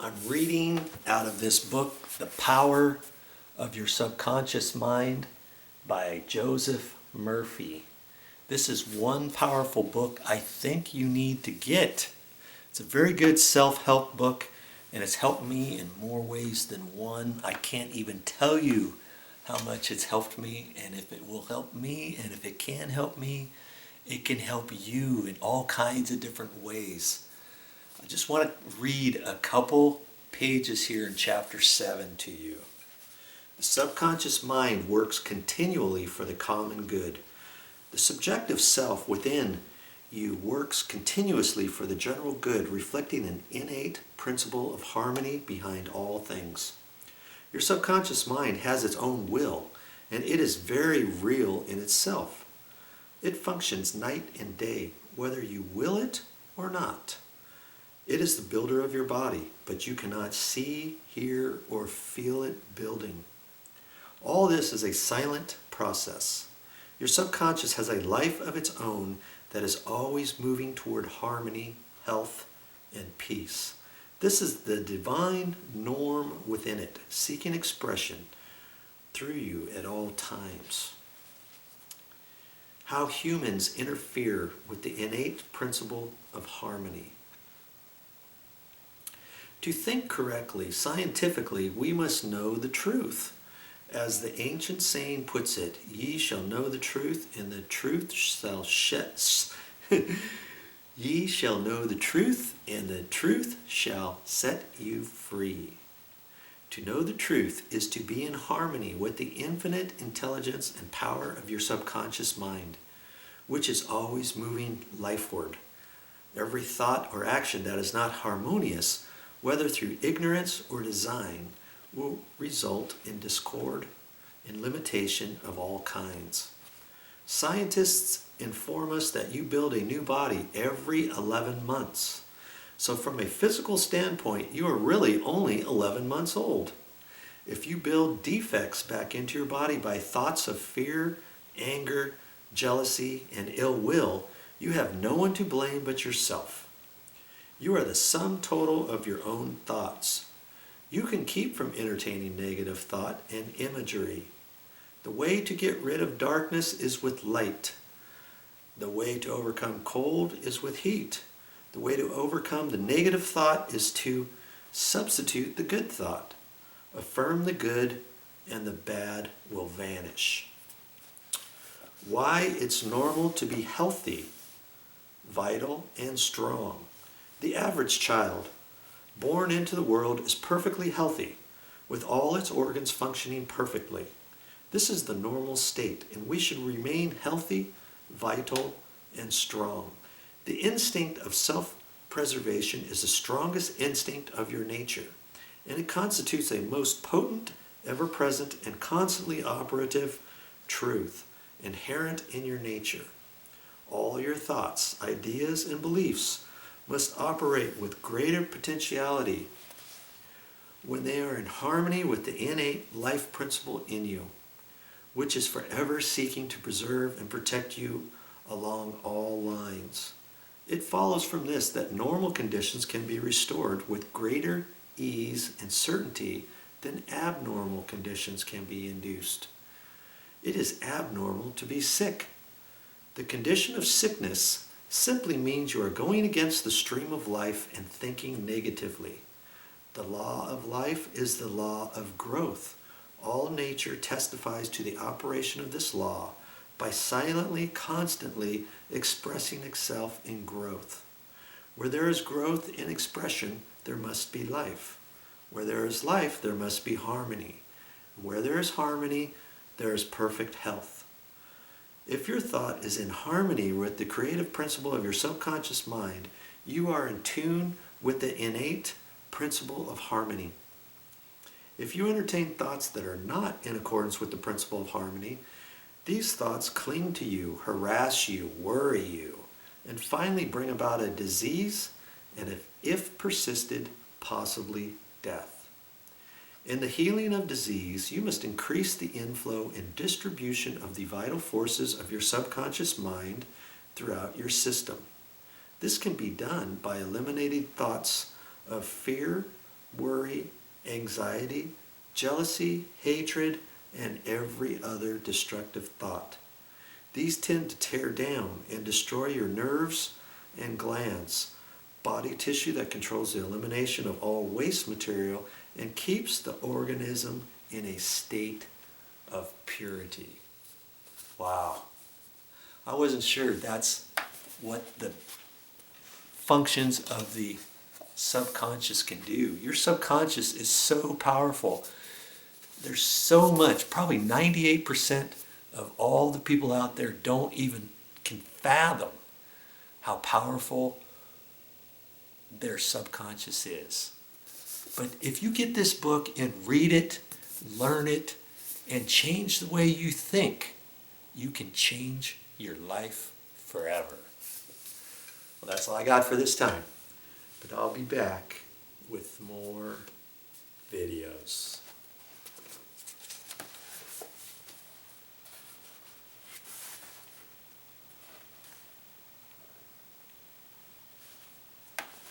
I'm reading out of this book, The Power of Your Subconscious Mind by Joseph Murphy. This is one powerful book I think you need to get. It's a very good self-help book, and it's helped me in more ways than one. I can't even tell you how much it's helped me, and if it will help me, and if it can help me, it can help you in all kinds of different ways. I just want to read a couple pages here in chapter 7 to you. The subconscious mind works continually for the common good. The subjective self within you works continuously for the general good, reflecting an innate principle of harmony behind all things. Your subconscious mind has its own will, and it is very real in itself. It functions night and day, whether you will it or not. It is the builder of your body, but you cannot see, hear, or feel it building. All this is a silent process. Your subconscious has a life of its own that is always moving toward harmony, health, and peace. This is the divine norm within it, seeking expression through you at all times. How humans interfere with the innate principle of harmony. To think correctly, scientifically, we must know the truth. As the ancient saying puts it, ye shall know the truth, and the truth shall ye shall know the truth, and the truth shall set you free. To know the truth is to be in harmony with the infinite intelligence and power of your subconscious mind, which is always moving lifeward. Every thought or action that is not harmonious, whether through ignorance or design, will result in discord and limitation of all kinds. Scientists inform us that you build a new body every 11 months. So from a physical standpoint, you are really only 11 months old. If you build defects back into your body by thoughts of fear, anger, jealousy, and ill will, you have no one to blame but yourself. You are the sum total of your own thoughts. You can keep from entertaining negative thought and imagery. The way to get rid of darkness is with light. The way to overcome cold is with heat. The way to overcome the negative thought is to substitute the good thought. Affirm the good, and the bad will vanish. Why it's normal to be healthy, vital, and strong. The average child born into the world is perfectly healthy, with all its organs functioning perfectly. This is the normal state, and we should remain healthy, vital, and strong. The instinct of self-preservation is the strongest instinct of your nature, and it constitutes a most potent, ever-present, and constantly operative truth inherent in your nature. All your thoughts, ideas, and beliefs must operate with greater potentiality when they are in harmony with the innate life principle in you, which is forever seeking to preserve and protect you along all lines. It follows from this that normal conditions can be restored with greater ease and certainty than abnormal conditions can be induced. It is abnormal to be sick. The condition of sickness simply means you are going against the stream of life and thinking negatively. The law of life is the law of growth. All nature testifies to the operation of this law by silently, constantly expressing itself in growth. Where there is growth in expression, there must be life. Where there is life, there must be harmony. Where there is harmony, there is perfect health. If your thought is in harmony with the creative principle of your subconscious mind, you are in tune with the innate principle of harmony. If you entertain thoughts that are not in accordance with the principle of harmony, these thoughts cling to you, harass you, worry you, and finally bring about a disease and, if persisted, possibly death. In the healing of disease, you must increase the inflow and distribution of the vital forces of your subconscious mind throughout your system. This can be done by eliminating thoughts of fear, worry, anxiety, jealousy, hatred, and every other destructive thought. These tend to tear down and destroy your nerves and glands, body tissue that controls the elimination of all waste material and keeps the organism in a state of purity. Wow. I wasn't sure that's what the functions of the subconscious can do. Your subconscious is so powerful. There's so much, probably 98% of all the people out there don't even can fathom how powerful their subconscious is. But if you get this book and read it, learn it, and change the way you think, you can change your life forever. Well, that's all I got for this time. But I'll be back with more